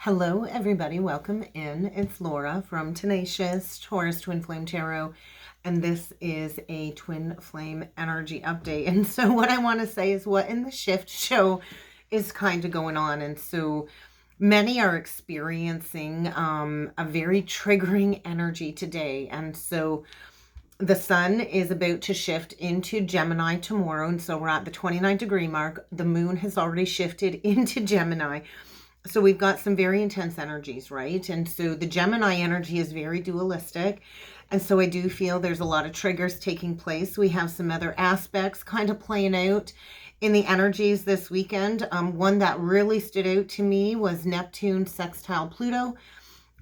Hello, everybody. Welcome in. It's Laura from Tenacious Taurus Twin Flame Tarot, and this is a Twin Flame energy update. And so what I want to say is what in the shift show is kind of going on. And so many are experiencing a very triggering energy today. And so the sun is about to shift into Gemini tomorrow. And so we're at the 29-degree mark. The moon has already shifted into Gemini. So we've got some very intense energies, right? And so the Gemini energy is very dualistic. And so I do feel there's a lot of triggers taking place. We have some other aspects kind of playing out in the energies this weekend. One that really stood out to me was Neptune sextile Pluto.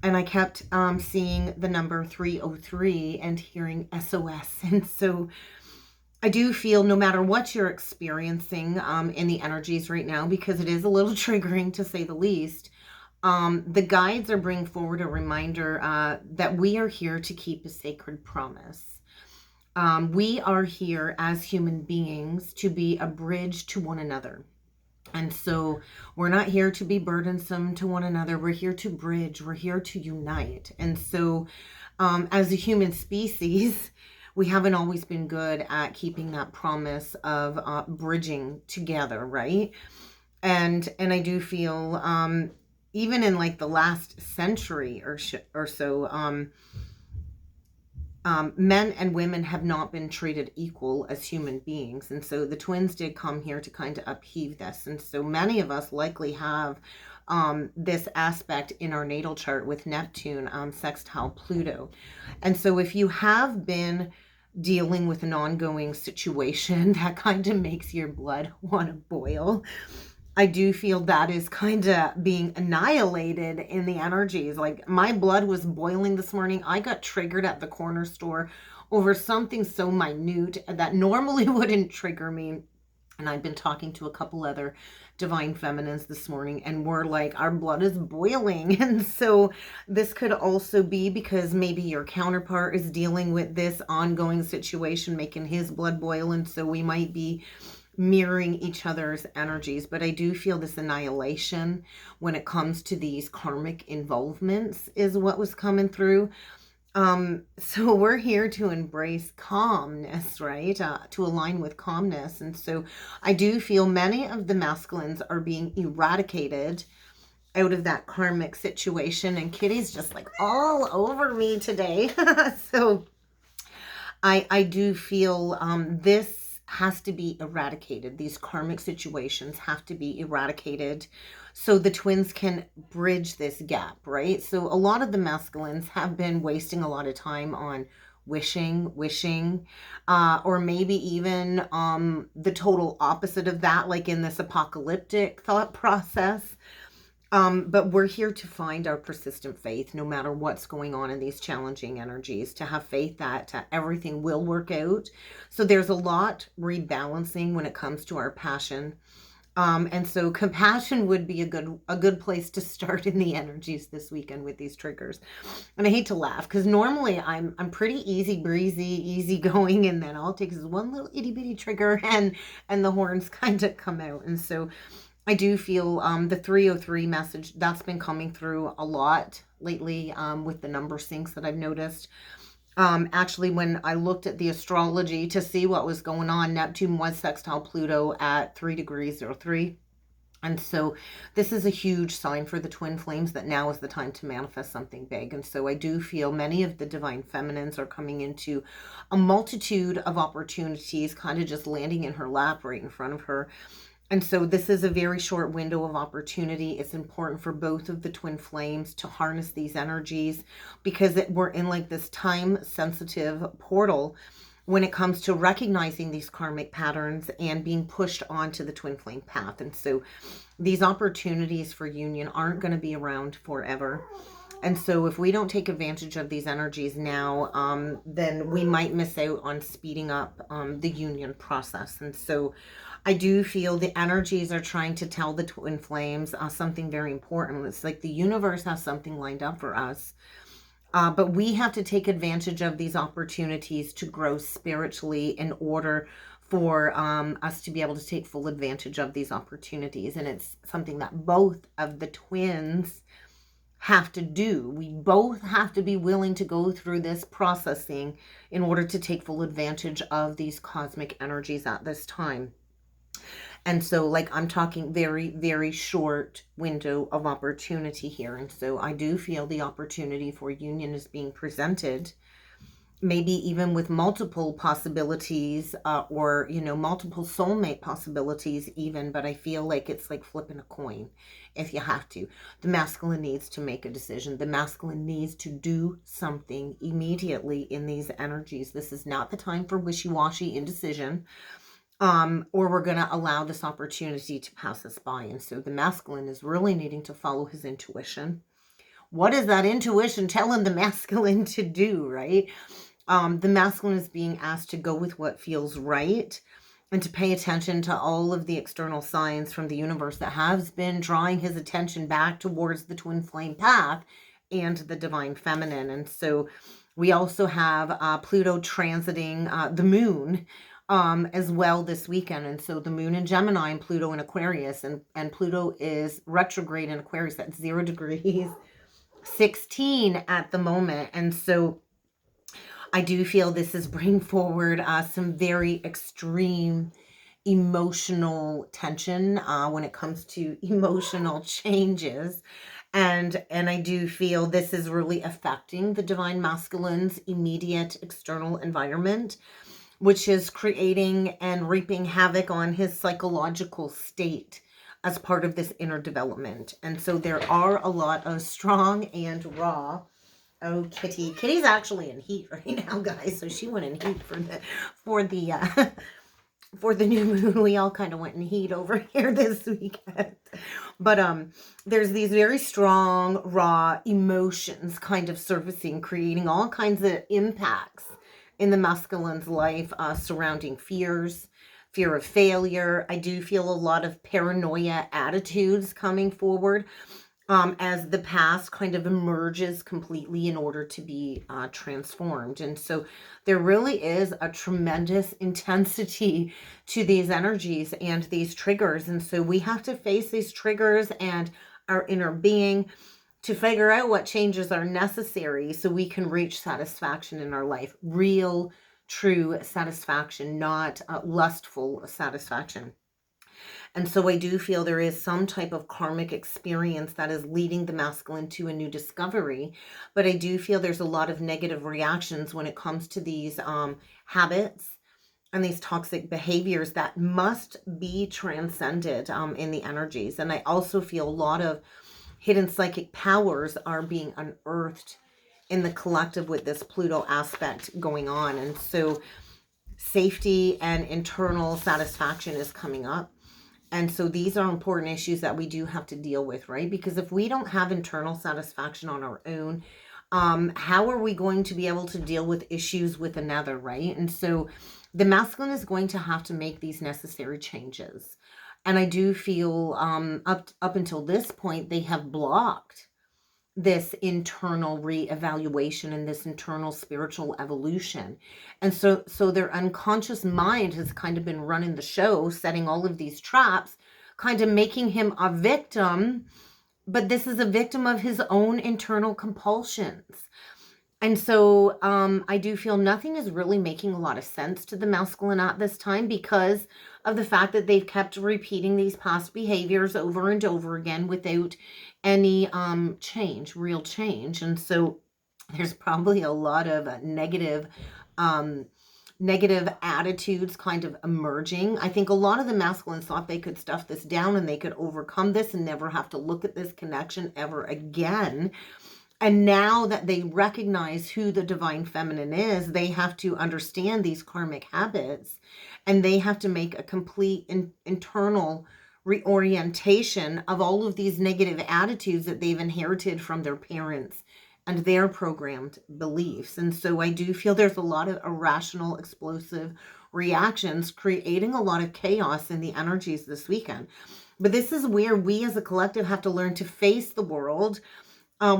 And I kept seeing the number 303 and hearing SOS. And so I do feel no matter what you're experiencing in the energies right now, because it is a little triggering to say the least, the guides are bringing forward a reminder that we are here to keep a sacred promise. We are here as human beings to be a bridge to one another. And so we're not here to be burdensome to one another. We're here to bridge. We're here to unite. And so as a human species, we haven't always been good at keeping that promise of bridging together, right? And I do feel even in like the last century or so, men and women have not been treated equal as human beings. And so the twins did come here to kind of upheave this. And so many of us likely have this aspect in our natal chart with Neptune sextile Pluto. And so if you have been dealing with an ongoing situation that kind of makes your blood want to boil, I do feel that is kind of being annihilated in the energies. Like my blood was boiling this morning. I got triggered at the corner store over something so minute that normally wouldn't trigger me. And I've been talking to a couple other divine feminines this morning, and we're like, our blood is boiling. And so this could also be because maybe your counterpart is dealing with this ongoing situation, making his blood boil. And so we might be mirroring each other's energies. But I do feel this annihilation when it comes to these karmic involvements is what was coming through. So we're here to embrace calmness, right? To align with calmness. And so I do feel many of the masculines are being eradicated out of that karmic situation. And Kitty's just like all over me today. So I do feel this has to be eradicated. These karmic situations have to be eradicated so the twins can bridge this gap, right? So a lot of the masculines have been wasting a lot of time on wishing, or maybe even the total opposite of that, like in this apocalyptic thought process. But we're here to find our persistent faith, no matter what's going on in these challenging energies, to have faith that everything will work out. So there's a lot rebalancing when it comes to our passion. And so compassion would be a good place to start in the energies this weekend with these triggers. And I hate to laugh because normally I'm pretty easy breezy, easy going, and then all it takes is one little itty bitty trigger and the horns kind of come out. And so I do feel the 303 message that's been coming through a lot lately with the number syncs that I've noticed. Actually, when I looked at the astrology to see what was going on, Neptune was sextile Pluto at 3 degrees 03. And so this is a huge sign for the twin flames that now is the time to manifest something big. And so I do feel many of the divine feminines are coming into a multitude of opportunities, kind of just landing in her lap right in front of her. And so this is a very short window of opportunity. It's important for both of the twin flames to harness these energies because we're in like this time-sensitive portal when it comes to recognizing these karmic patterns and being pushed onto the twin flame path. And so these opportunities for union aren't going to be around forever. And so if we don't take advantage of these energies now, then we might miss out on speeding up the union process. And so I do feel the energies are trying to tell the twin flames something very important. It's like the universe has something lined up for us. But we have to take advantage of these opportunities to grow spiritually in order for us to be able to take full advantage of these opportunities. And it's something that both of the twins have to do. We both have to be willing to go through this processing in order to take full advantage of these cosmic energies at this time. And so, like, I'm talking very, very short window of opportunity here. And so I do feel the opportunity for union is being presented, maybe even with multiple possibilities, or, you know, multiple soulmate possibilities even. But I feel like it's like flipping a coin if you have to. The masculine needs to make a decision. The masculine needs to do something immediately in these energies. This is not the time for wishy-washy indecision. Or we're going to allow this opportunity to pass us by. And so the masculine is really needing to follow his intuition. What is that intuition telling the masculine to do, right? The masculine is being asked to go with what feels right and to pay attention to all of the external signs from the universe that has been drawing his attention back towards the twin flame path and the divine feminine. And so we also have Pluto transiting the moon as well this weekend. And so the moon in Gemini and Pluto in Aquarius, and Pluto is retrograde in Aquarius at 0 degrees 16 at the moment. And so I do feel this is bringing forward some very extreme emotional tension when it comes to emotional changes. And I do feel this is really affecting the divine masculine's immediate external environment, which is creating and reaping havoc on his psychological state as part of this inner development. And so there are a lot of strong and raw. Oh, Kitty. Kitty's actually in heat right now, guys. So she went in heat for the new moon. We all kind of went in heat over here this weekend. But there's these very strong, raw emotions kind of surfacing, creating all kinds of impacts in the masculine's life, surrounding fears, fear of failure. I do feel a lot of paranoia attitudes coming forward as the past kind of emerges completely in order to be transformed. And so there really is a tremendous intensity to these energies and these triggers. And so we have to face these triggers and our inner being to figure out what changes are necessary so we can reach satisfaction in our life. Real, true satisfaction, not lustful satisfaction. And so I do feel there is some type of karmic experience that is leading the masculine to a new discovery. But I do feel there's a lot of negative reactions when it comes to these habits and these toxic behaviors that must be transcended in the energies. And I also feel a lot of hidden psychic powers are being unearthed in the collective with this Pluto aspect going on. And so safety and internal satisfaction is coming up. And so these are important issues that we do have to deal with, right? Because if we don't have internal satisfaction on our own, how are we going to be able to deal with issues with another, right? And so the masculine is going to have to make these necessary changes. And I do feel up until this point, they have blocked this internal reevaluation and this internal spiritual evolution. And so their unconscious mind has kind of been running the show, setting all of these traps, kind of making him a victim. But this is a victim of his own internal compulsions. And so I do feel nothing is really making a lot of sense to the masculine at this time because of the fact that they've kept repeating these past behaviors over and over again without any change, real change. And so there's probably a lot of negative attitudes kind of emerging. I think a lot of the masculines thought they could stuff this down and they could overcome this and never have to look at this connection ever again. And now that they recognize who the divine feminine is, they have to understand these karmic habits and they have to make a complete internal reorientation of all of these negative attitudes that they've inherited from their parents and their programmed beliefs. And so I do feel there's a lot of irrational, explosive reactions creating a lot of chaos in the energies this weekend. But this is where we as a collective have to learn to face the world.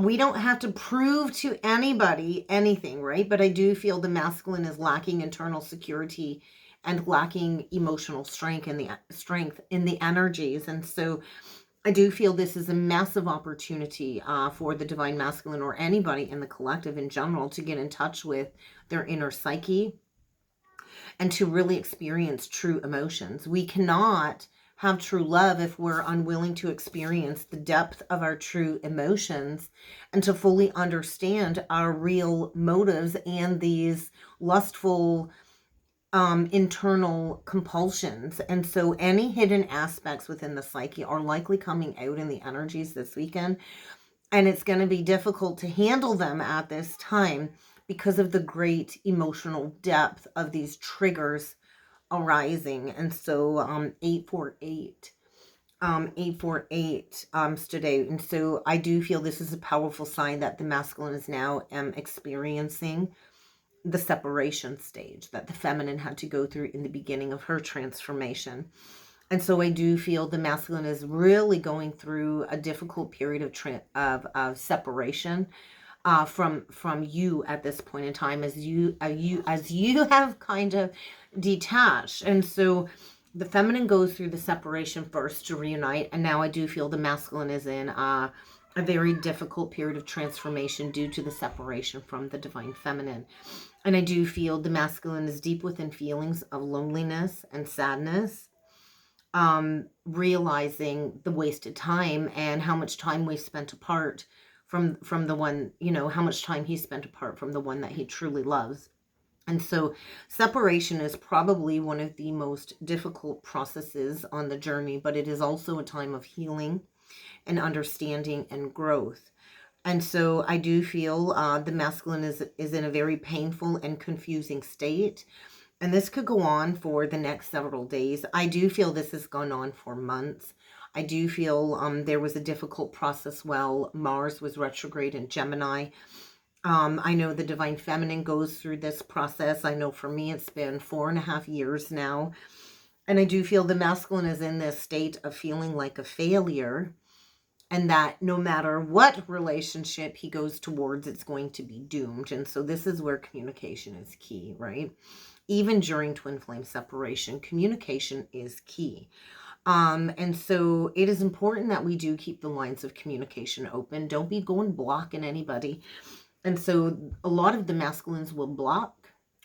We don't have to prove to anybody anything, right? But I do feel the masculine is lacking internal security and lacking emotional strength in the energies. And so I do feel this is a massive opportunity for the divine masculine or anybody in the collective in general to get in touch with their inner psyche and to really experience true emotions. We cannot have true love if we're unwilling to experience the depth of our true emotions and to fully understand our real motives and these lustful internal compulsions. And so any hidden aspects within the psyche are likely coming out in the energies this weekend. And it's going to be difficult to handle them at this time because of the great emotional depth of these triggers arising. And so 848 stood out. And so I do feel this is a powerful sign that the masculine is now experiencing the separation stage that the feminine had to go through in the beginning of her transformation. And so I do feel the masculine is really going through a difficult period of separation from you at this point in time, as you have kind of detached. And so the feminine goes through the separation first to reunite, and now I do feel the masculine is in a very difficult period of transformation due to the separation from the divine feminine. And I do feel the masculine is deep within feelings of loneliness and sadness, realizing the wasted time and how much time we've spent apart from the one, how much time he spent apart from the one that he truly loves. And so separation is probably one of the most difficult processes on the journey, but it is also a time of healing and understanding and growth. And so I do feel the masculine is in a very painful and confusing state. And this could go on for the next several days. I do feel this has gone on for months. I do feel there was a difficult process while Mars was retrograde in Gemini. I know the divine feminine goes through this process. I know for me it's been 4.5 years now. And I do feel the masculine is in this state of feeling like a failure, and that no matter what relationship he goes towards, it's going to be doomed. And so this is where communication is key, right? Even during twin flame separation, communication is key. And so it is important that we do keep the lines of communication open. Don't be going blocking anybody. And so a lot of the masculines will block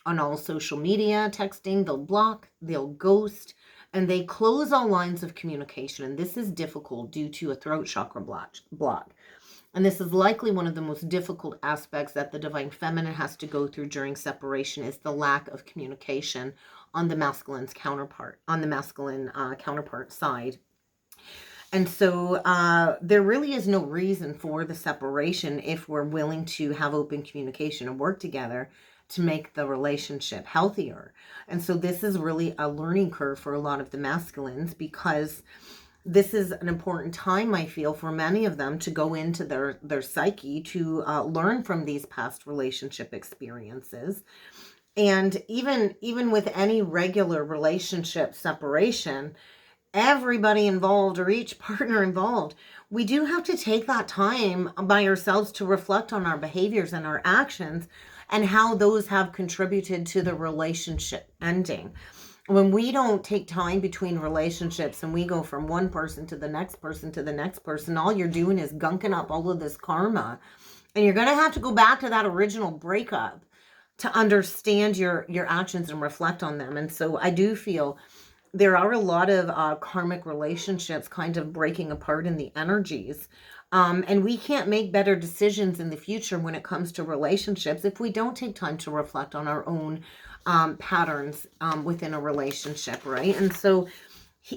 on all social media, texting, they'll block, they'll ghost, and they close all lines of communication. And this is difficult due to a throat chakra block. And this is likely one of the most difficult aspects that the divine feminine has to go through during separation, is the lack of communication on the masculine counterpart side. And so there really is no reason for the separation if we're willing to have open communication and work together to make the relationship healthier. And so this is really a learning curve for a lot of the masculines, because this is an important time, I feel, for many of them to go into their psyche to learn from these past relationship experiences. And even with any regular relationship separation, everybody involved, or each partner involved, we do have to take that time by ourselves to reflect on our behaviors and our actions and how those have contributed to the relationship ending. When we don't take time between relationships and we go from one person to the next person to the next person, all you're doing is gunking up all of this karma. And you're going to have to go back to that original breakup to understand your actions and reflect on them. And so I do feel there are a lot of karmic relationships kind of breaking apart in the energies. And we can't make better decisions in the future when it comes to relationships if we don't take time to reflect on our own patterns within a relationship, right? And so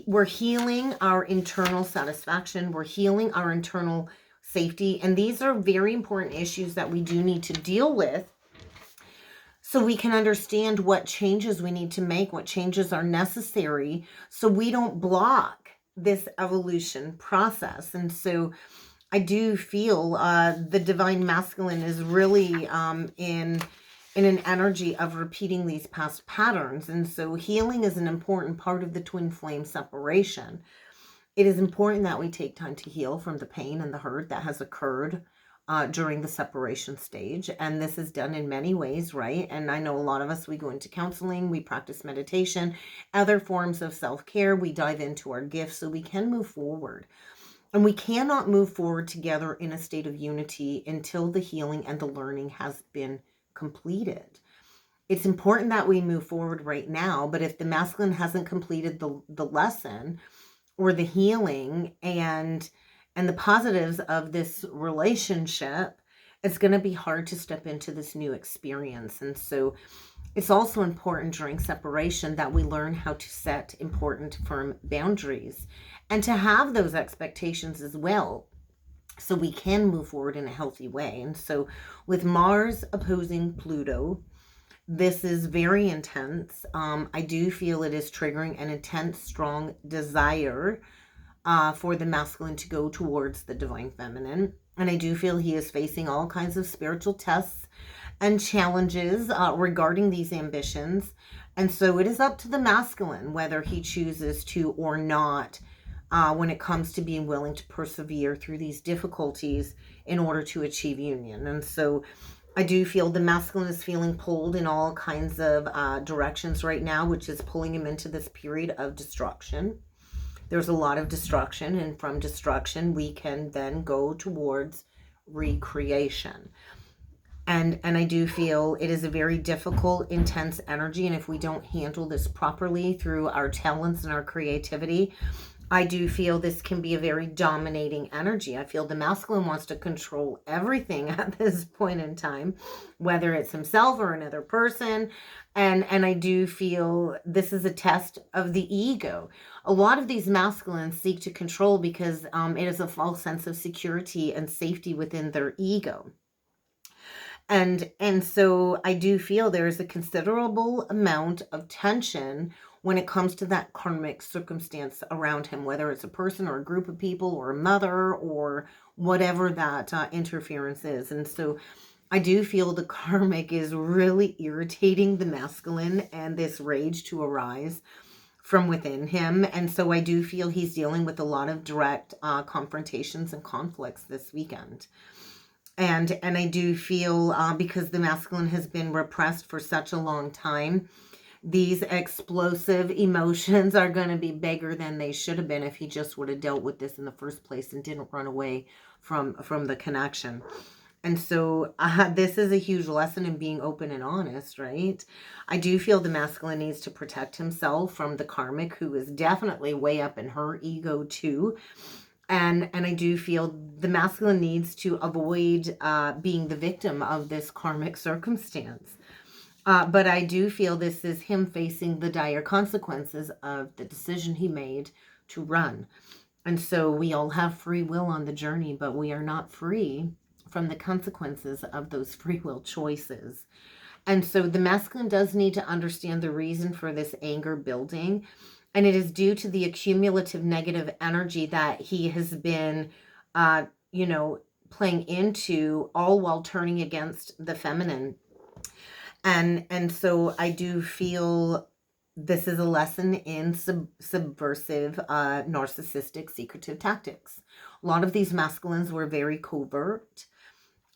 we're healing our internal satisfaction. We're healing our internal safety. And these are very important issues that we do need to deal with, so we can understand what changes we need to make, what changes are necessary, so we don't block this evolution process. And so I do feel the divine masculine is really in an energy of repeating these past patterns. And so healing is an important part of the twin flame separation. It is important that we take time to heal from the pain and the hurt that has occurred during the separation stage. And this is done in many ways, right? And I know a lot of us, we go into counseling, we practice meditation, other forms of self-care, we dive into our gifts so we can move forward. And we cannot move forward together in a state of unity until the healing and the learning has been completed. It's important that we move forward right now, but if the masculine hasn't completed the lesson or the healing and the positives of this relationship, it's going to be hard to step into this new experience. And so it's also important during separation that we learn how to set important, firm boundaries and to have those expectations as well, so we can move forward in a healthy way. And so with Mars opposing Pluto, this is very intense. I do feel it is triggering an intense, strong desire for the masculine to go towards the divine feminine. And I do feel he is facing all kinds of spiritual tests and challenges regarding these ambitions. And so it is up to the masculine whether he chooses to or not when it comes to being willing to persevere through these difficulties in order to achieve union. And so I do feel the masculine is feeling pulled in all kinds of directions right now, which is pulling him into this period of destruction. There's a lot of destruction, and from destruction we can then go towards recreation. And I do feel it is a very difficult, intense energy, and if we don't handle this properly through our talents and our creativity, I do feel this can be a very dominating energy. I feel the masculine wants to control everything at this point in time, whether it's himself or another person. And I do feel this is a test of the ego. A lot of these masculines seek to control because it is a false sense of security and safety within their ego. And so I do feel there is a considerable amount of tension when it comes to that karmic circumstance around him, whether it's a person or a group of people or a mother or whatever that interference is. And so I do feel the karmic is really irritating the masculine and this rage to arise from within him. And so I do feel he's dealing with a lot of direct confrontations and conflicts this weekend. And I do feel because the masculine has been repressed for such a long time, these explosive emotions are going to be bigger than they should have been if he just would have dealt with this in the first place and didn't run away from the connection. And so this is a huge lesson in being open and honest, right? I do feel the masculine needs to protect himself from the karmic, who is definitely way up in her ego too. And I do feel the masculine needs to avoid being the victim of this karmic circumstance. But I do feel this is him facing the dire consequences of the decision he made to run. And so we all have free will on the journey, but we are not free from the consequences of those free will choices. And so the masculine does need to understand the reason for this anger building. And it is due to the accumulative negative energy that he has been, playing into, all while turning against the feminine. And so I do feel this is a lesson in subversive, narcissistic, secretive tactics. A lot of these masculines were very covert.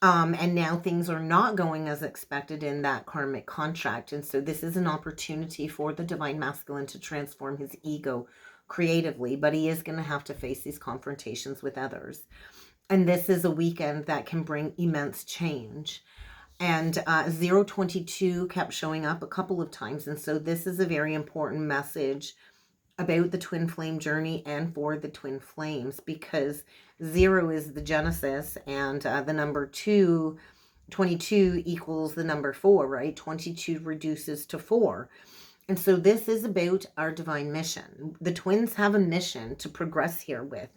And now things are not going as expected in that karmic contract. And so this is an opportunity for the divine masculine to transform his ego creatively, but he is going to have to face these confrontations with others. And this is a weekend that can bring immense change. And 022 kept showing up a couple of times. And so this is a very important message about the twin flame journey and for the twin flames, because 0 is the genesis and the number 22 equals the number 4, right? 22 reduces to 4. And so this is about our divine mission. The twins have a mission to progress here with.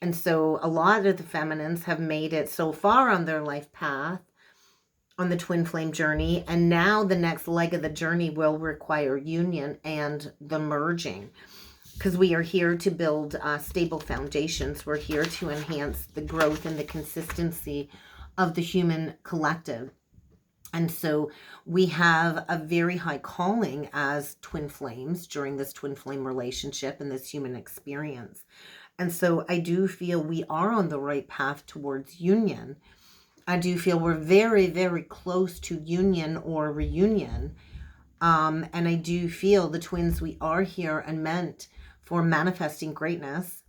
And so a lot of the feminines have made it so far on their life path on the twin flame journey, and now the next leg of the journey will require union and the merging, because we are here to build stable foundations. We're here to enhance the growth and the consistency of the human collective. And so we have a very high calling as twin flames during this twin flame relationship and this human experience. And so I do feel we are on the right path towards union. I do feel we're very, very close to union or reunion. And I do feel the twins, we are here and meant for manifesting greatness.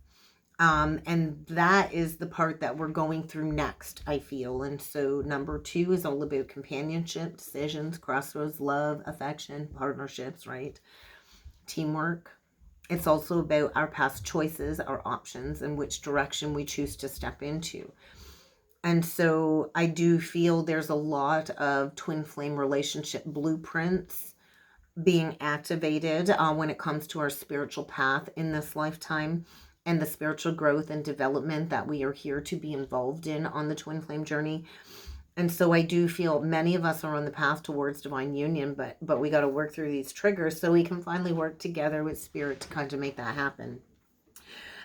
And that is the part that we're going through next, I feel. And so number 2 is all about companionship, decisions, crossroads, love, affection, partnerships, right? Teamwork. It's also about our past choices, our options, and which direction we choose to step into. And so I do feel there's a lot of twin flame relationship blueprints being activated when it comes to our spiritual path in this lifetime, and the spiritual growth and development that we are here to be involved in on the twin flame journey. And so I do feel many of us are on the path towards divine union, but we got to work through these triggers so we can finally work together with spirit to kind of make that happen.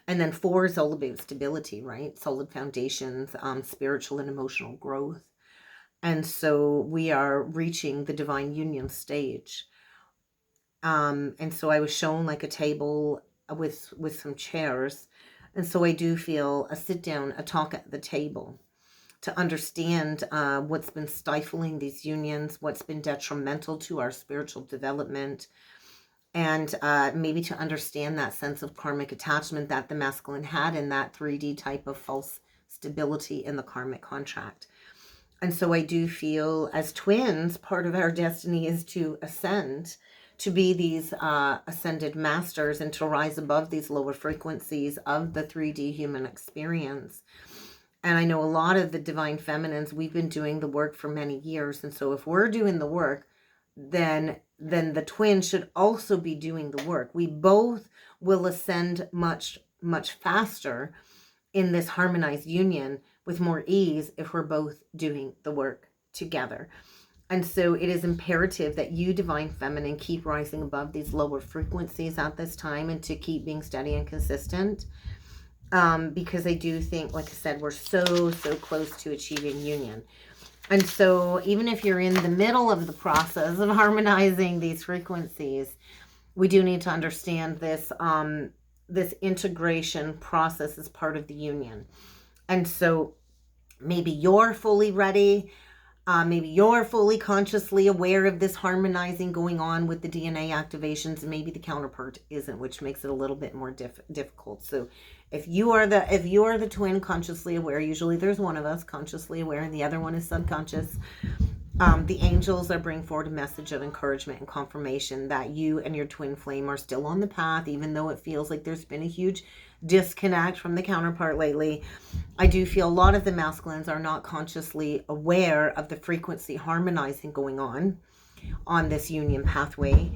And then 4 is all about stability, right? Solid foundations, spiritual and emotional growth. And so we are reaching the divine union stage. And so I was shown like a table with some chairs. And so I do feel a sit down, a talk at the table to understand what's been stifling these unions, what's been detrimental to our spiritual development, and maybe to understand that sense of karmic attachment that the masculine had in that 3D type of false stability in the karmic contract. And so I do feel as twins, part of our destiny is to ascend, to be these ascended masters and to rise above these lower frequencies of the 3D human experience. And I know a lot of the divine feminines, we've been doing the work for many years. And so if we're doing the work, then the twin should also be doing the work. We both will ascend much, much faster in this harmonized union with more ease if we're both doing the work together. And so it is imperative that you, divine feminine, keep rising above these lower frequencies at this time and to keep being steady and consistent. Because I do think, like I said, we're so close to achieving union. And so even if you're in the middle of the process of harmonizing these frequencies, we do need to understand this, this integration process is part of the union. And so maybe you're fully ready. Maybe you're fully consciously aware of this harmonizing going on with the DNA activations, and maybe the counterpart isn't, which makes it a little bit more difficult. So if you are the twin consciously aware, usually there's one of us consciously aware and the other one is subconscious. The angels are bringing forward a message of encouragement and confirmation that you and your twin flame are still on the path, even though it feels like there's been a huge disconnect from the counterpart lately. I do feel a lot of the masculines are not consciously aware of the frequency harmonizing going on this union pathway.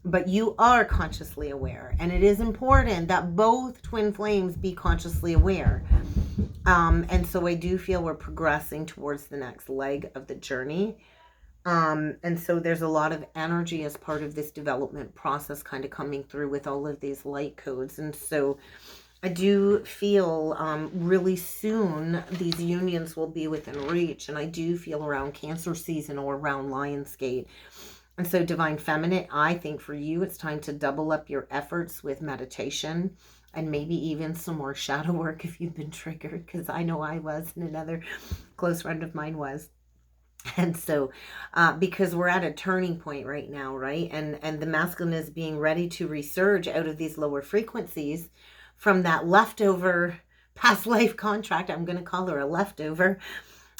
But you are consciously aware, and it is important that both twin flames be consciously aware. And so I do feel we're progressing towards the next leg of the journey. And so there's a lot of energy as part of this development process kind of coming through with all of these light codes. And so I do feel really soon these unions will be within reach. And I do feel around Cancer season or around Lionsgate. And so divine feminine, I think for you, it's time to double up your efforts with meditation and maybe even some more shadow work if you've been triggered, because I know I was and another close friend of mine was. And so because we're at a turning point right now, right? And the masculine is being ready to resurge out of these lower frequencies from that leftover past life contract. I'm going to call her a leftover.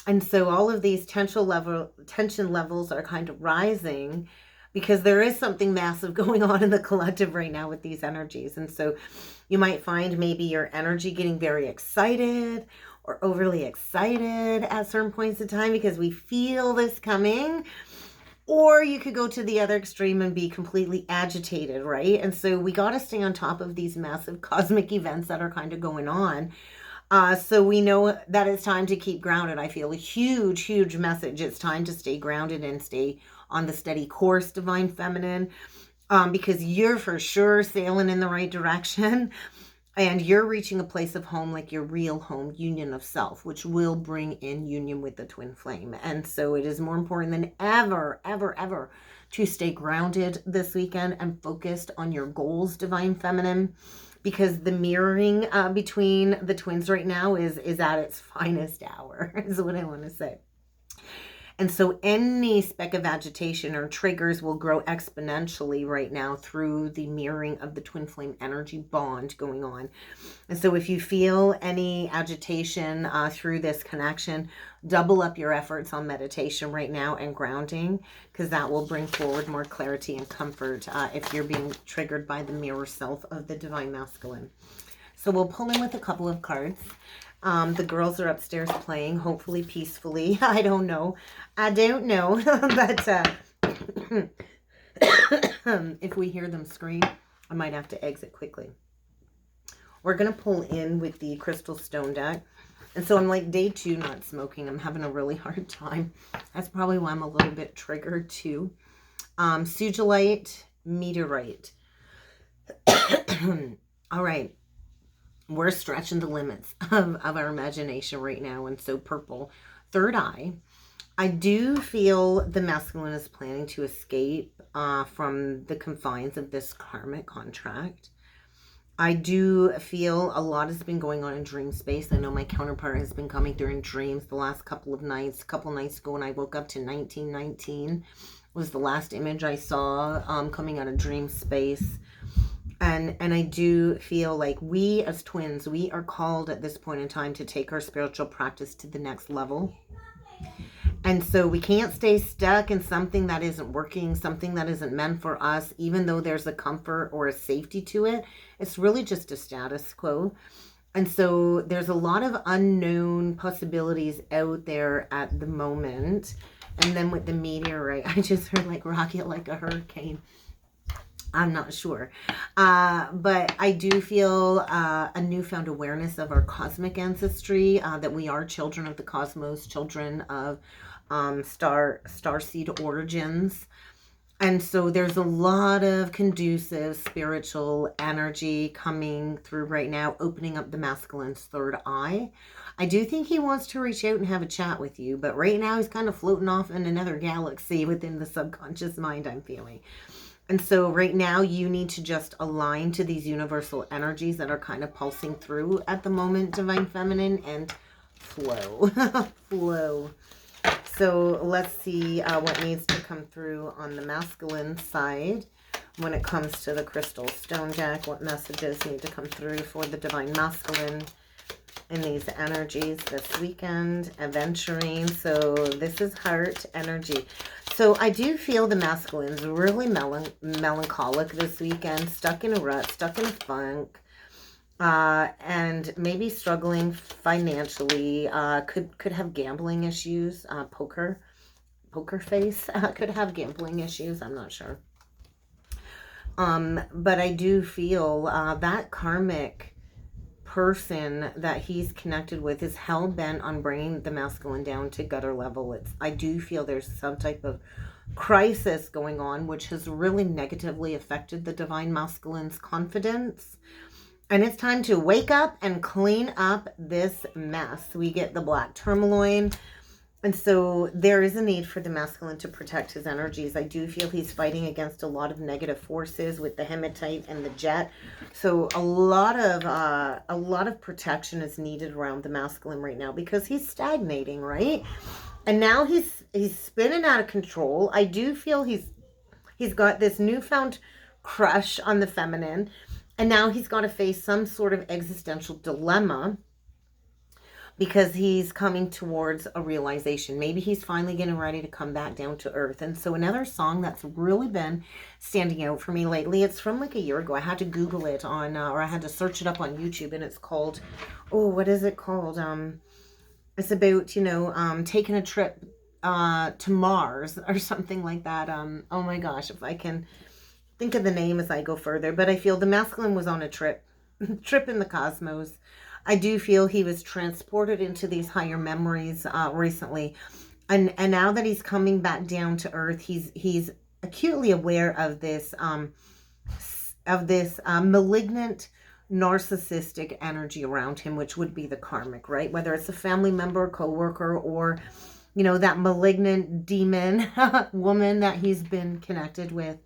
And so all of these tension levels are kind of rising because there is something massive going on in the collective right now with these energies. And so you might find maybe your energy getting very excited or overly excited at certain points in time because we feel this coming. Or you could go to the other extreme and be completely agitated, right? And so we got to stay on top of these massive cosmic events that are kind of going on. So we know that it's time to keep grounded. I feel a huge message. It's time to stay grounded and stay on the steady course, divine feminine, because you're for sure sailing in the right direction and you're reaching a place of home, like your real home, union of self, which will bring in union with the twin flame. And so it is more important than ever to stay grounded this weekend and focused on your goals, divine feminine, because the mirroring between the twins right now is at its finest hour, is what I want to say. And so any speck of agitation or triggers will grow exponentially right now through the mirroring of the twin flame energy bond going on. And so if you feel any agitation through this connection, double up your efforts on meditation right now and grounding, because that will bring forward more clarity and comfort if you're being triggered by the mirror self of the divine masculine. So we'll pull in with a couple of cards. The girls are upstairs playing, hopefully peacefully. I don't know. But if we hear them scream, I might have to exit quickly. We're going to pull in with the crystal stone deck. And so I'm like day 2 not smoking. I'm having a really hard time. That's probably why I'm a little bit triggered too. Sugilite, meteorite. All right. We're stretching the limits of our imagination right now. And so purple, third eye. I do feel the masculine is planning to escape from the confines of this karmic contract. I do feel a lot has been going on in dream space. I know my counterpart has been coming through in dreams the last couple of nights. A couple nights ago when I woke up to 1919 was the last image I saw coming out of dream space. And I do feel like we as twins, we are called at this point in time to take our spiritual practice to the next level. And so we can't stay stuck in something that isn't working, something that isn't meant for us, even though there's a comfort or a safety to it. It's really just a status quo. And so there's a lot of unknown possibilities out there at the moment. And then with the meteorite, I just heard like rocket like a hurricane. I'm not sure. But I do feel a newfound awareness of our cosmic ancestry, that we are children of the cosmos, children of starseed origins. And so there's a lot of conducive spiritual energy coming through right now, opening up the masculine's third eye. I do think he wants to reach out and have a chat with you, but right now he's kind of floating off in another galaxy within the subconscious mind, I'm feeling. And so right now you need to just align to these universal energies that are kind of pulsing through at the moment, Divine Feminine, and flow. Flow. So let's see what needs to come through on the masculine side when it comes to the crystal stone deck. What messages need to come through for the divine masculine in these energies this weekend? Adventuring. So this is heart energy. So I do feel the masculine's really melancholic this weekend, stuck in a rut, stuck in a funk, and maybe struggling financially. Could have gambling issues. Poker face could have gambling issues. I'm not sure. But I do feel that karmic person that he's connected with is hell-bent on bringing the masculine down to gutter level. I do feel there's some type of crisis going on, which has really negatively affected the divine masculine's confidence. And it's time to wake up and clean up this mess. We get the black tourmaline. And so there is a need for the masculine to protect his energies. I do feel he's fighting against a lot of negative forces with the hematite and the jet. So a lot of protection is needed around the masculine right now because he's stagnating, right? And now he's spinning out of control. I do feel he's got this newfound crush on the feminine, and now he's got to face some sort of existential dilemma, because he's coming towards a realization. Maybe he's finally getting ready to come back down to earth. And so another song that's really been standing out for me lately, it's from like a year ago. I had to Google it on, or I had to search it up on YouTube, and it's called, what is it called? It's about, taking a trip to Mars or something like that. Oh my gosh, if I can think of the name as I go further. But I feel the masculine was on a trip in the cosmos. I do feel he was transported into these higher memories recently. And now that he's coming back down to earth, he's acutely aware of this malignant narcissistic energy around him, which would be the karmic, right? Whether it's a family member, co-worker, or that malignant demon woman that he's been connected with,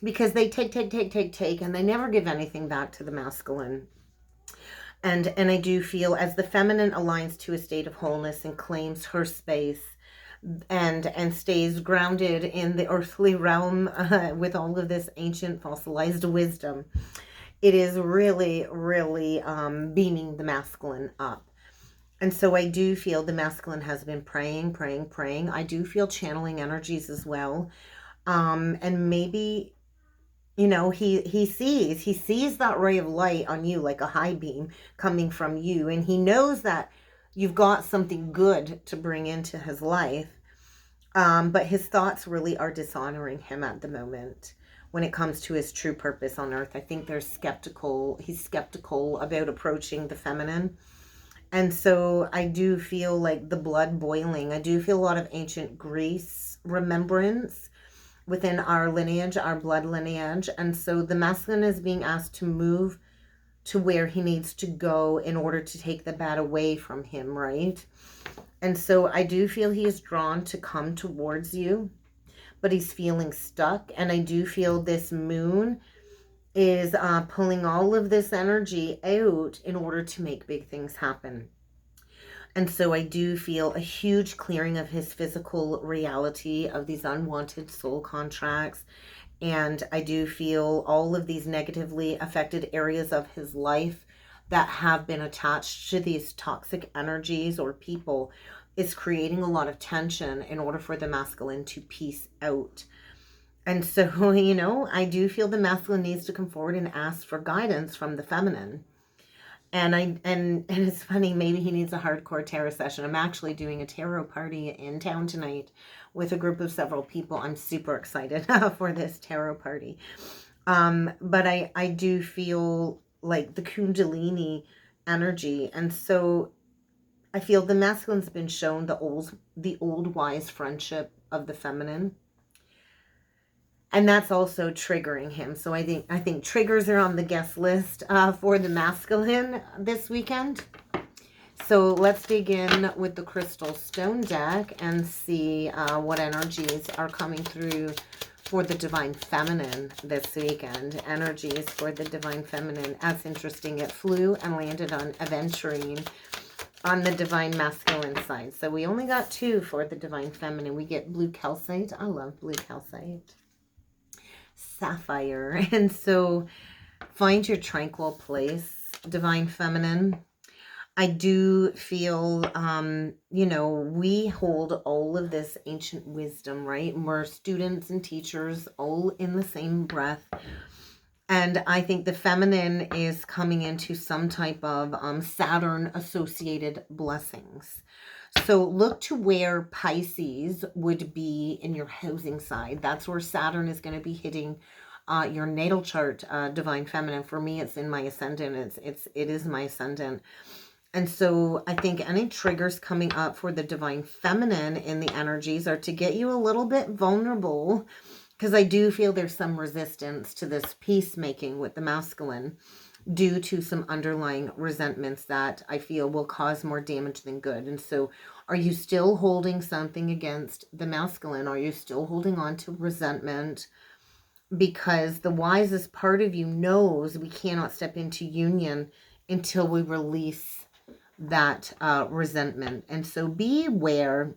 because they take, and they never give anything back to the masculine. And I do feel as the feminine aligns to a state of wholeness and claims her space, and stays grounded in the earthly realm with all of this ancient fossilized wisdom. It is really, really beaming the masculine up. And so I do feel the masculine has been praying, praying, praying. I do feel channeling energies as well. And maybe, you know, he sees that ray of light on you, like a high beam coming from you, and he knows that you've got something good to bring into his life. But his thoughts really are dishonoring him at the moment when it comes to his true purpose on earth. I think he's skeptical about approaching the feminine. And so I do feel like the blood boiling. I do feel a lot of ancient Greece remembrance within our lineage, our blood lineage. And so the masculine is being asked to move to where he needs to go in order to take the bad away from him, right? And so I do feel he is drawn to come towards you, but he's feeling stuck. And I do feel this moon is pulling all of this energy out in order to make big things happen. And so I do feel a huge clearing of his physical reality, of these unwanted soul contracts. And I do feel all of these negatively affected areas of his life that have been attached to these toxic energies or people is creating a lot of tension in order for the masculine to peace out. And so, you know, I do feel the masculine needs to come forward and ask for guidance from the feminine. And it's funny, maybe he needs a hardcore tarot session. I'm actually doing a tarot party in town tonight with a group of several people. I'm super excited for this tarot party. But I do feel like the Kundalini energy. And so I feel the masculine's been shown the old wise friendship of the feminine. And that's also triggering him. So I think triggers are on the guest list for the masculine this weekend. So let's dig in with the Crystal Stone deck and see what energies are coming through for the Divine Feminine this weekend. Energies for the Divine Feminine. That's interesting. It flew and landed on Aventurine on the Divine Masculine side. So we only got 2 for the Divine Feminine. We get blue calcite. I love blue calcite. Sapphire. And so find your tranquil place, Divine Feminine. I do feel, you know, we hold all of this ancient wisdom, right? And we're students and teachers all in the same breath. And I think the feminine is coming into some type of Saturn associated blessings. So look to where Pisces would be in your housing side. That's where Saturn is going to be hitting your natal chart, Divine Feminine. For me, it's in my ascendant. It is my ascendant. And so I think any triggers coming up for the Divine Feminine in the energies are to get you a little bit vulnerable, because I do feel there's some resistance to this peacemaking with the masculine due to some underlying resentments that I feel will cause more damage than good. And so are you still holding something against the masculine? Are you still holding on to resentment? Because the wisest part of you knows we cannot step into union until we release that resentment. And so be aware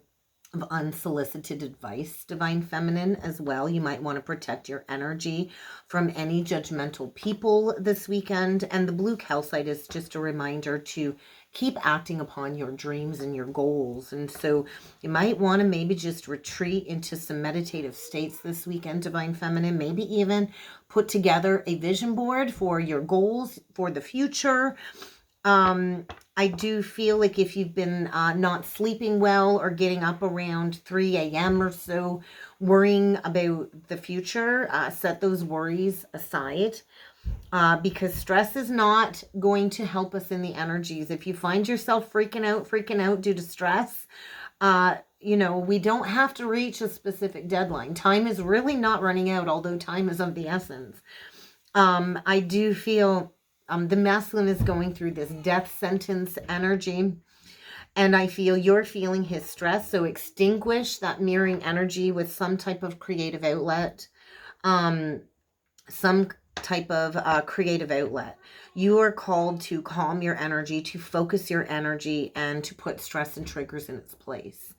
of unsolicited advice, Divine Feminine, as well. You might want to protect your energy from any judgmental people this weekend. And the blue calcite is just a reminder to keep acting upon your dreams and your goals. And so you might want to maybe just retreat into some meditative states this weekend, Divine Feminine. Maybe even put together a vision board for your goals for the future. I do feel like if you've been not sleeping well or getting up around 3 a.m. or so, worrying about the future, set those worries aside, because stress is not going to help us in the energies. If you find yourself freaking out due to stress, you know, we don't have to reach a specific deadline. Time is really not running out, although time is of the essence. I do feel the masculine is going through this death sentence energy, and I feel you're feeling his stress. So extinguish that mirroring energy with some type of creative outlet, creative outlet. You are called to calm your energy, to focus your energy, and to put stress and triggers in its place.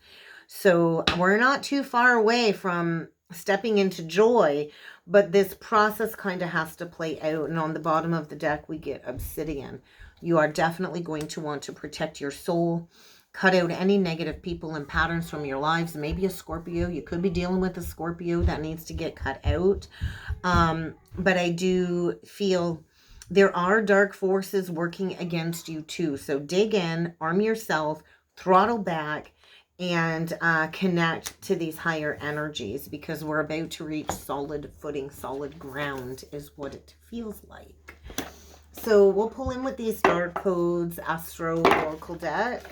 So we're not too far away from stepping into joy, but this process kind of has to play out. And on the bottom of the deck, we get obsidian. You are definitely going to want to protect your soul. Cut out any negative people and patterns from your lives. Maybe a Scorpio. You could be dealing with a Scorpio that needs to get cut out. But I do feel there are dark forces working against you too. So dig in, arm yourself, throttle back, and connect to these higher energies, because we're about to reach solid footing, solid ground is what it feels like. So we'll pull in with these star codes, Astro Oracle deck.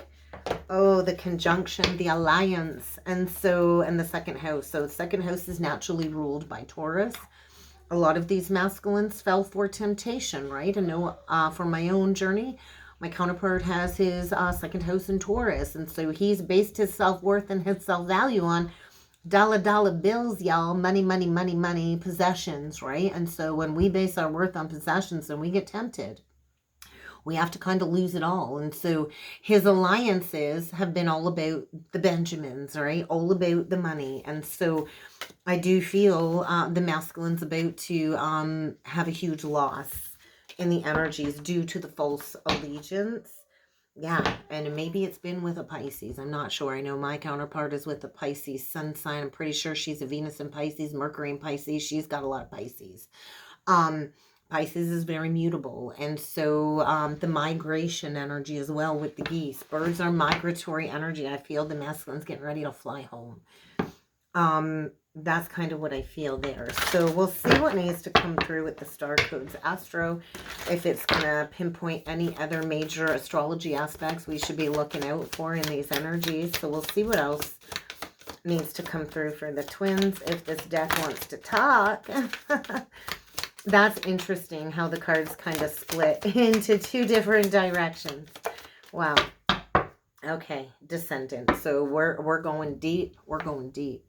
Oh, the conjunction, the alliance, and the second house. So the second house is naturally ruled by Taurus. A lot of these masculines fell for temptation, right? I know for my own journey, my counterpart has his second house in Taurus. And so he's based his self-worth and his self-value on dollar bills, y'all. Money, money, money, money, possessions, right? And so when we base our worth on possessions, then we get tempted. We have to kind of lose it all. And so his alliances have been all about the Benjamins, right? All about the money. And so I do feel the masculine's about to have a huge loss in the energies due to the false allegiance. Yeah, and maybe it's been with a Pisces. I'm not sure. I know my counterpart is with a Pisces sun sign. I'm pretty sure she's a Venus in Pisces, Mercury in Pisces. She's got a lot of Pisces. Pisces is very mutable, and so the migration energy as well with the geese. Birds are migratory energy. I feel the masculine's getting ready to fly home. That's kind of what I feel there. So we'll see what needs to come through with the star codes Astro. If it's going to pinpoint any other major astrology aspects we should be looking out for in these energies. So we'll see what else needs to come through for the twins if this deck wants to talk. That's interesting how the cards kind of split into two different directions. Wow. Okay, descendant. So we're going deep. We're going deep.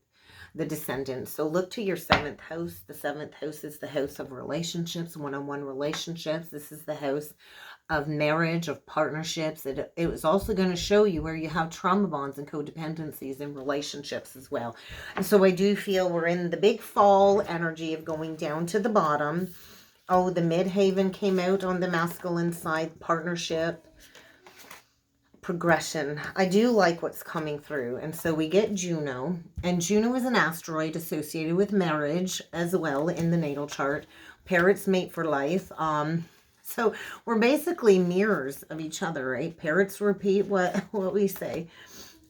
The descendant. So look to your 7th house. The 7th house is the house of relationships, one-on-one relationships. This is the house of marriage, of partnerships. It was also going to show you where you have trauma bonds and codependencies in relationships as well. And so I do feel we're in the big fall energy of going down to the bottom. Oh, the midhaven came out on the masculine side, partnership, progression. I do like what's coming through. And so we get Juno, and Juno is an asteroid associated with marriage as well in the natal chart. Parrots mate for life. So we're basically mirrors of each other, right? Parrots repeat what we say.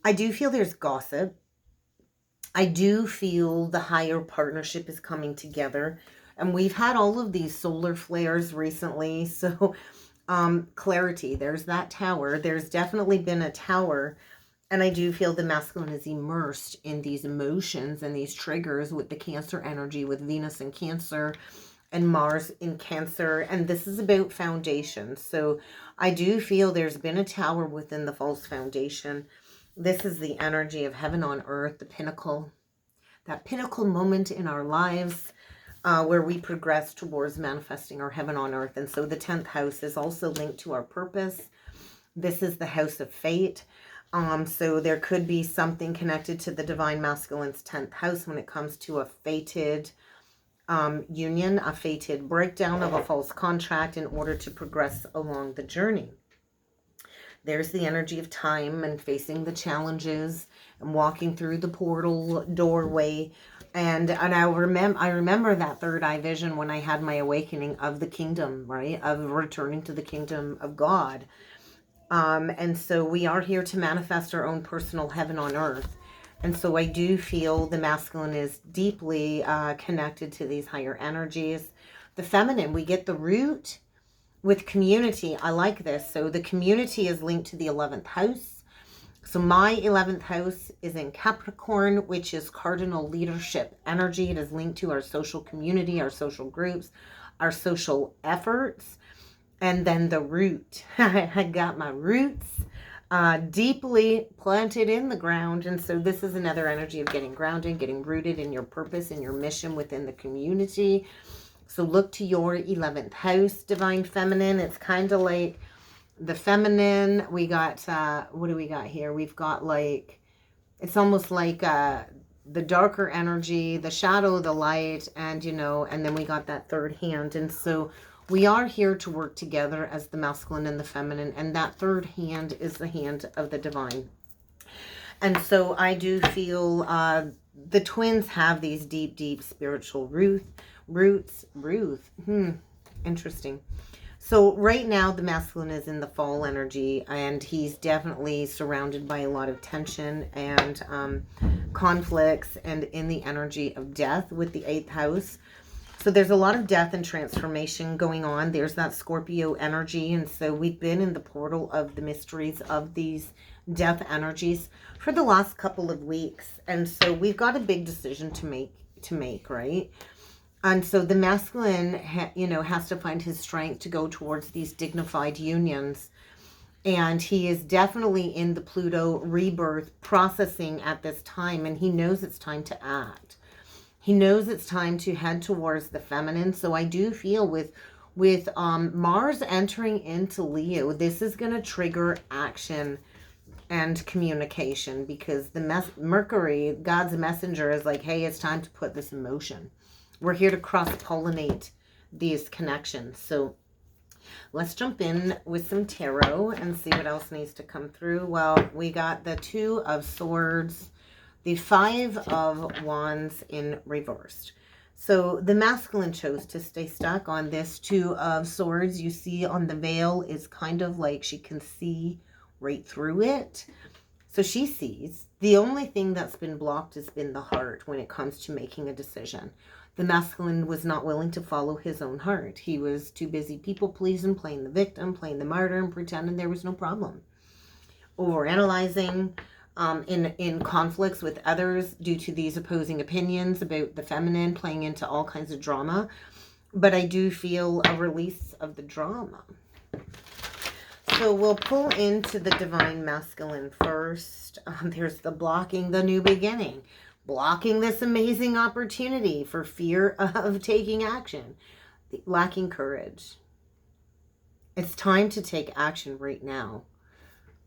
I do feel there's gossip. I do feel the higher partnership is coming together. And we've had all of these solar flares recently. So clarity, there's that tower. There's definitely been a tower. And I do feel the masculine is immersed in these emotions and these triggers with the Cancer energy, with Venus in Cancer and Mars in Cancer. And this is about foundations. So I do feel there's been a tower within the false foundation. This is the energy of heaven on earth, the pinnacle, that pinnacle moment in our lives where we progress towards manifesting our heaven on earth. And so the 10th house is also linked to our purpose. This is the house of fate. So there could be something connected to the divine masculine's 10th house when it comes to a fated union, a fated breakdown of a false contract in order to progress along the journey. There's the energy of time and facing the challenges and walking through the portal doorway. And I remember that third eye vision when I had my awakening of the kingdom, right? Of returning to the kingdom of God. And so we are here to manifest our own personal heaven on earth. And so I do feel the masculine is deeply connected to these higher energies. The feminine, we get the root with community. I like this. So the community is linked to the 11th house. So my 11th house is in Capricorn, which is cardinal leadership energy. It is linked to our social community, our social groups, our social efforts. And then the root. I got my roots deeply planted in the ground. And so this is another energy of getting grounded, getting rooted in your purpose and your mission within the community. So look to your 11th house, divine feminine. It's kind of like the feminine. We got, what do we got here? We've got like It's almost like the darker energy, the shadow, the light, and, you know, and then we got that third hand. And so we are here to work together as the masculine and the feminine. And that third hand is the hand of the divine. And so I do feel the twins have these deep, deep spiritual roots. Interesting. So right now the masculine is in the fall energy, and he's definitely surrounded by a lot of tension and conflicts, and in the energy of death with the 8th house. So there's a lot of death and transformation going on. There's that Scorpio energy. And so we've been in the portal of the mysteries of these death energies for the last couple of weeks. And so we've got a big decision to make, right? And so the masculine, you know, has to find his strength to go towards these dignified unions. And he is definitely in the Pluto rebirth processing at this time. And he knows it's time to act. He knows it's time to head towards the feminine. So I do feel with Mars entering into Leo, this is going to trigger action and communication, because the Mercury, God's messenger, is like, hey, it's time to put this in motion. We're here to cross-pollinate these connections. So let's jump in with some tarot and see what else needs to come through. Well, we got the 2 of Swords, the 5 of Wands in reversed. So the masculine chose to stay stuck on this 2 of Swords. You see on the veil is kind of like she can see right through it. So she sees. The only thing that's been blocked has been the heart when it comes to making a decision. The masculine was not willing to follow his own heart. He was too busy people pleasing, playing the victim, playing the martyr, and pretending there was no problem. Overanalyzing, in conflicts with others due to these opposing opinions about the feminine, playing into all kinds of drama. But I do feel a release of the drama. So we'll pull into the divine masculine first. There's the blocking the new beginning. Blocking this amazing opportunity for fear of taking action. Lacking courage. It's time to take action right now.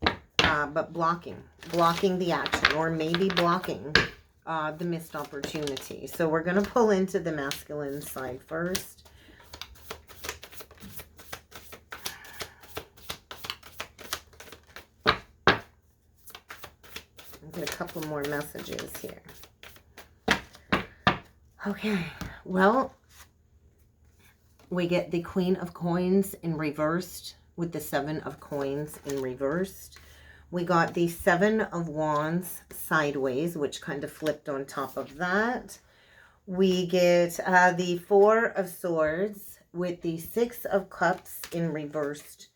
But blocking the action, or maybe blocking the missed opportunity. So we're going to pull into the masculine side first. I'll get a couple more messages here. Okay, well, we get the Queen of Coins in reversed with the 7 of Coins in reversed. We got the 7 of Wands sideways, which kind of flipped on top of that. We get the 4 of Swords with the 6 of Cups in reversed.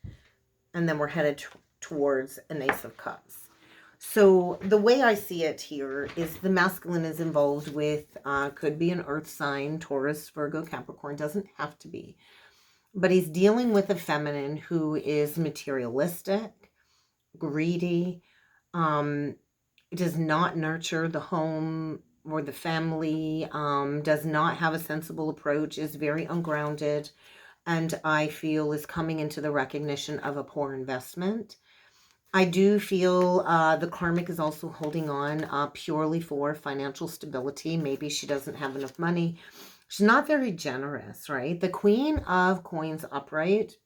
And then we're headed towards an Ace of Cups. So the way I see it here is the masculine is involved with, could be an earth sign, Taurus, Virgo, Capricorn, doesn't have to be. But he's dealing with a feminine who is materialistic, greedy, does not nurture the home or the family, does not have a sensible approach, is very ungrounded, and I feel is coming into the recognition of a poor investment. I do feel the Karmic is also holding on purely for financial stability. Maybe she doesn't have enough money. She's not very generous, right? The Queen of Coins upright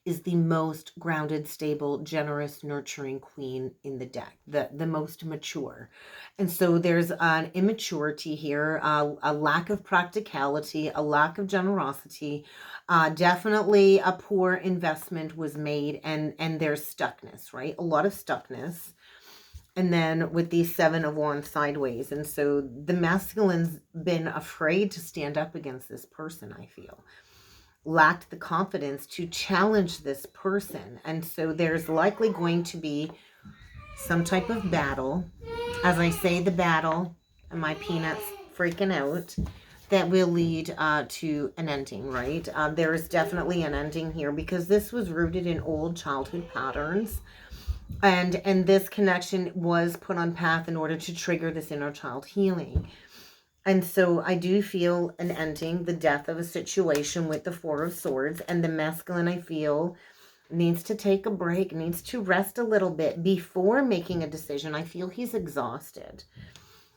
is the most grounded, stable, generous, nurturing queen in the deck, the most mature. And so there's an immaturity here, a lack of practicality, a lack of generosity. Definitely a poor investment was made, and there's stuckness, right? A lot of stuckness. And then with these 7 of Wands sideways. And so the masculine's been afraid to stand up against this person, I feel. Lacked the confidence to challenge this person. And so there's likely going to be some type of battle. As I say the battle, and my peanuts freaking out, that will lead to an ending, right? There is definitely an ending here, because this was rooted in old childhood patterns. And this connection was put on path in order to trigger this inner child healing. And so I do feel an ending, the death of a situation with the 4 of Swords. And the masculine, I feel, needs to take a break, needs to rest a little bit before making a decision. I feel he's exhausted.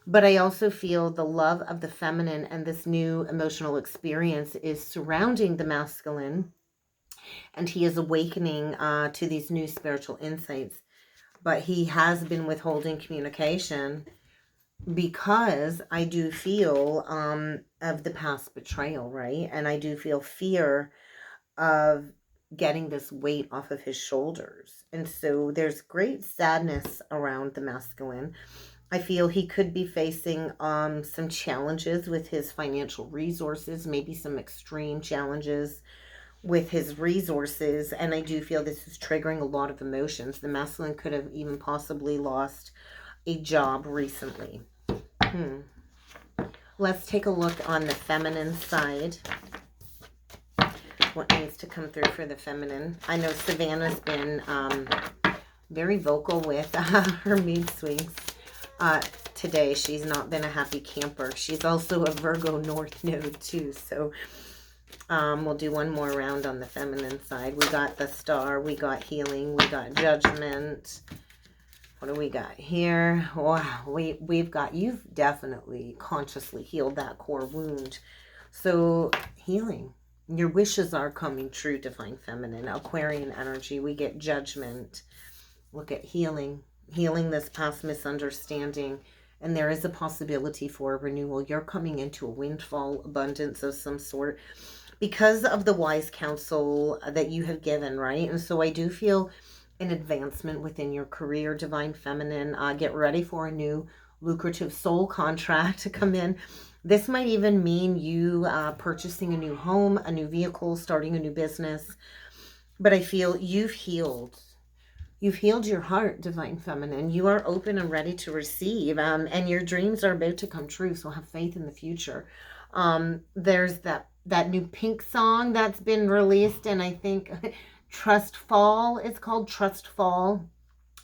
But I also feel the love of the feminine and this new emotional experience is surrounding the masculine, and he is awakening to these new spiritual insights. But he has been withholding communication because I do feel of the past betrayal, right? And I do feel fear of getting this weight off of his shoulders. And so there's great sadness around the masculine. I feel he could be facing some challenges with his financial resources, maybe some extreme challenges with his resources. And I do feel this is triggering a lot of emotions. The masculine could have even possibly lost a job recently. Let's take a look on the feminine side. What needs to come through for the feminine? I know Savannah's been very vocal with her mood swings. Today she's not been a happy camper. She's also a Virgo North node too. So we'll do one more round on the feminine side. We got the Star, we got healing, we got judgment. What do we got here? Wow, we've got, you've definitely consciously healed that core wound. So healing. Your wishes are coming true, Divine Feminine. Aquarian energy. We get judgment. Look at healing. Healing this past misunderstanding. And there is a possibility for a renewal. You're coming into a windfall, abundance of some sort, because of the wise counsel that you have given, right? And so I do feel an advancement within your career, Divine Feminine. Get ready for a new lucrative soul contract to come in. This might even mean you purchasing a new home, a new vehicle, starting a new business. But I feel you've healed. You've healed your heart, Divine Feminine. You are open and ready to receive. And your dreams are about to come true. So have faith in the future. There's that new Pink song that's been released. And I think Trust Fall. It's called Trust Fall.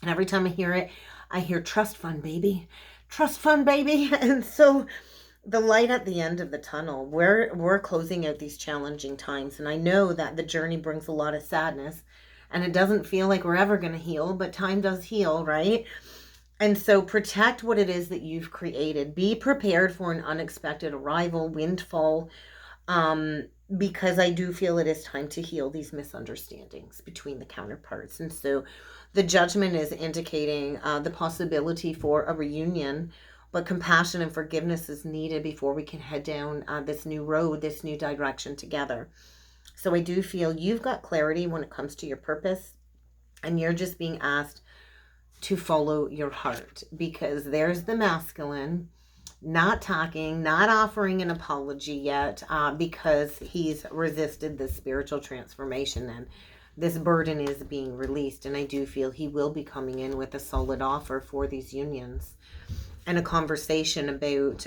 And every time I hear it, I hear trust fund, baby. Trust fund, baby. And so the light at the end of the tunnel, we're closing out these challenging times. And I know that the journey brings a lot of sadness, and it doesn't feel like we're ever going to heal, but time does heal, right? And so protect what it is that you've created. Be prepared for an unexpected arrival, windfall, because I do feel it is time to heal these misunderstandings between the counterparts. And so the judgment is indicating the possibility for a reunion, but compassion and forgiveness is needed before we can head down this new road, this new direction together. So I do feel you've got clarity when it comes to your purpose, and you're just being asked to follow your heart, because there's the masculine not talking, not offering an apology yet, because he's resisted this spiritual transformation, and this burden is being released. And I do feel he will be coming in with a solid offer for these unions and a conversation about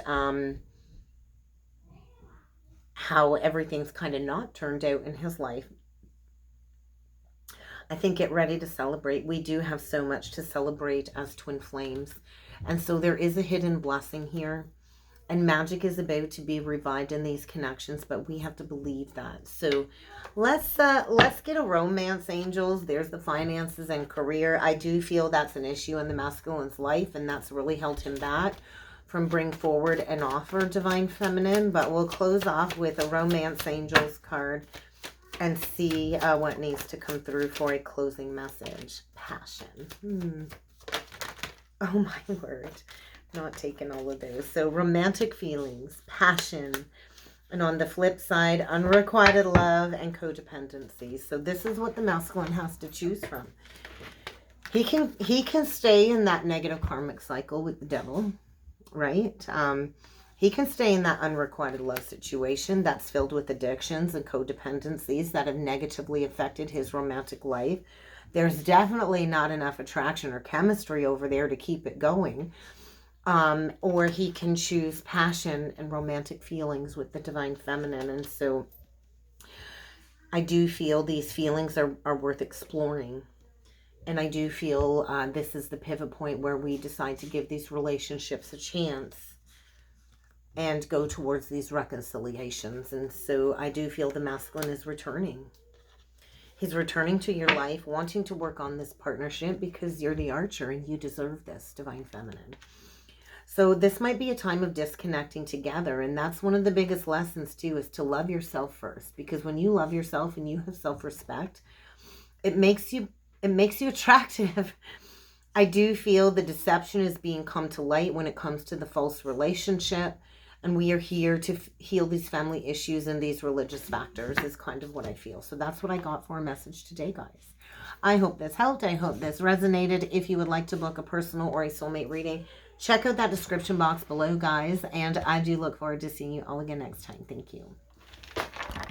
how everything's kind of not turned out in his life. I think get ready to celebrate. We do have so much to celebrate as twin flames. And so there is a hidden blessing here. And magic is about to be revived in these connections, but we have to believe that. So let's get a romance, angels. There's the finances and career. I do feel that's an issue in the masculine's life, and that's really held him back from bring forward an offer, Divine Feminine. But we'll close off with a romance angels card and see what needs to come through for a closing message. Passion. Oh my word. Not taking all of those. So romantic feelings, passion, and on the flip side, unrequited love and codependency. So this is what the masculine has to choose from. He can stay in that negative karmic cycle with the devil, right? He can stay in that unrequited love situation that's filled with addictions and codependencies that have negatively affected his romantic life. There's definitely not enough attraction or chemistry over there to keep it going. Or he can choose passion and romantic feelings with the Divine Feminine. And so I do feel these feelings are worth exploring. And I do feel this is the pivot point where we decide to give these relationships a chance and go towards these reconciliations. And so I do feel the masculine is returning. He's returning to your life, wanting to work on this partnership because you're the archer and you deserve this, Divine Feminine. So this might be a time of disconnecting together. And that's one of the biggest lessons too, is to love yourself first. Because when you love yourself and you have self-respect, it makes you attractive. I do feel the deception is being come to light when it comes to the false relationship. And we are here to heal these family issues and these religious factors is kind of what I feel. So that's what I got for a message today, guys. I hope this helped. I hope this resonated. If you would like to book a personal or a soulmate reading, check out that description box below, guys. And I do look forward to seeing you all again next time. Thank you.